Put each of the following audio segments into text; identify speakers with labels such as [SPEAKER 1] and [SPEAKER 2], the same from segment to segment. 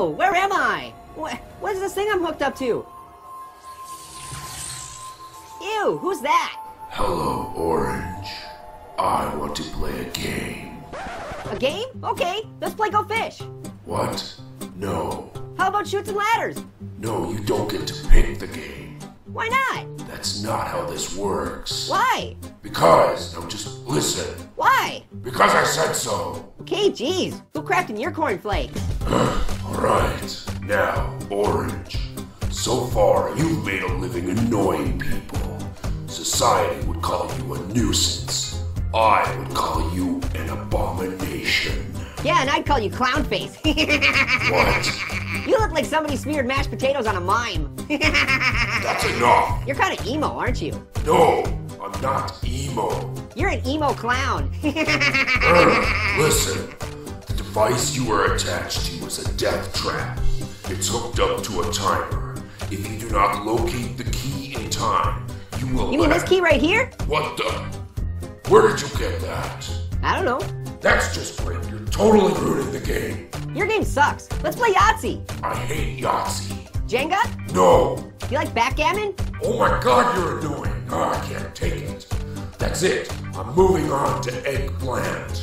[SPEAKER 1] Whoa, where am I? What is this thing I'm hooked up to? Ew, who's that?
[SPEAKER 2] Hello, Orange. I want to play a game.
[SPEAKER 1] A game? Okay, let's play Go Fish.
[SPEAKER 2] What? No.
[SPEAKER 1] How about Chutes and Ladders?
[SPEAKER 2] No, you don't get to pick the game.
[SPEAKER 1] Why not?
[SPEAKER 2] That's not how this works.
[SPEAKER 1] Why?
[SPEAKER 2] Because, now just listen.
[SPEAKER 1] Why?
[SPEAKER 2] Because I said so.
[SPEAKER 1] Okay, geez, who crafted your cornflakes?
[SPEAKER 2] Alright, now, Orange. So far, you've made a living annoying people. Society would call you a nuisance. I would call you an abomination.
[SPEAKER 1] Yeah, and I'd call you Clownface.
[SPEAKER 2] What?
[SPEAKER 1] You look like somebody smeared mashed potatoes on a mime.
[SPEAKER 2] That's enough.
[SPEAKER 1] You're kind of emo, aren't you?
[SPEAKER 2] No, I'm not emo.
[SPEAKER 1] You're an emo clown.
[SPEAKER 2] Listen, the device you are attached to is a death trap. It's hooked up to a timer. If you do not locate the key in time, you will
[SPEAKER 1] You mean this key right here?
[SPEAKER 2] What the? Where did you get that?
[SPEAKER 1] I don't know.
[SPEAKER 2] That's just great. You're totally ruining the game.
[SPEAKER 1] Your game sucks. Let's play Yahtzee.
[SPEAKER 2] I hate Yahtzee.
[SPEAKER 1] Jenga?
[SPEAKER 2] No.
[SPEAKER 1] You like backgammon?
[SPEAKER 2] Oh my god, you're annoying. Oh, I can't take it. That's it. I'm moving on to Eggplant.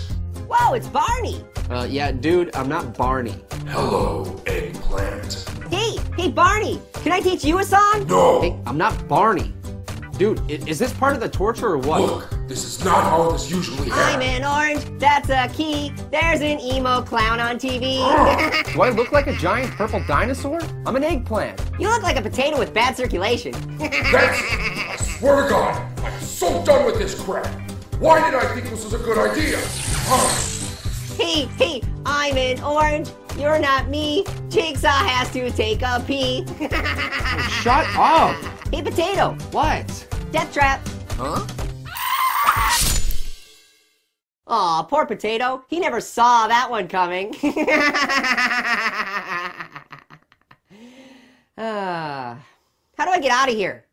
[SPEAKER 1] Whoa, it's Barney.
[SPEAKER 3] Yeah, dude, I'm not Barney.
[SPEAKER 2] Hello, Eggplant.
[SPEAKER 1] Hey, Barney. Can I teach you a song?
[SPEAKER 2] No.
[SPEAKER 3] Hey, I'm not Barney. Dude, is this part of the torture or what?
[SPEAKER 2] Look, this is not how this usually
[SPEAKER 1] I'm
[SPEAKER 2] happens.
[SPEAKER 1] an orange, that's a key. There's an emo clown on TV.
[SPEAKER 3] Do I look like a giant purple dinosaur? I'm an eggplant.
[SPEAKER 1] You look like a potato with bad circulation.
[SPEAKER 2] I swear to God, I'm so done with this crap. Why did I think this was a good idea?
[SPEAKER 1] Hey, I'm an orange. You're not me. Jigsaw has to take a pee.
[SPEAKER 3] Shut up!
[SPEAKER 1] Hey, potato.
[SPEAKER 3] What?
[SPEAKER 1] Death trap.
[SPEAKER 3] Huh?
[SPEAKER 1] Aw, poor potato. He never saw that one coming. How do I get out of here?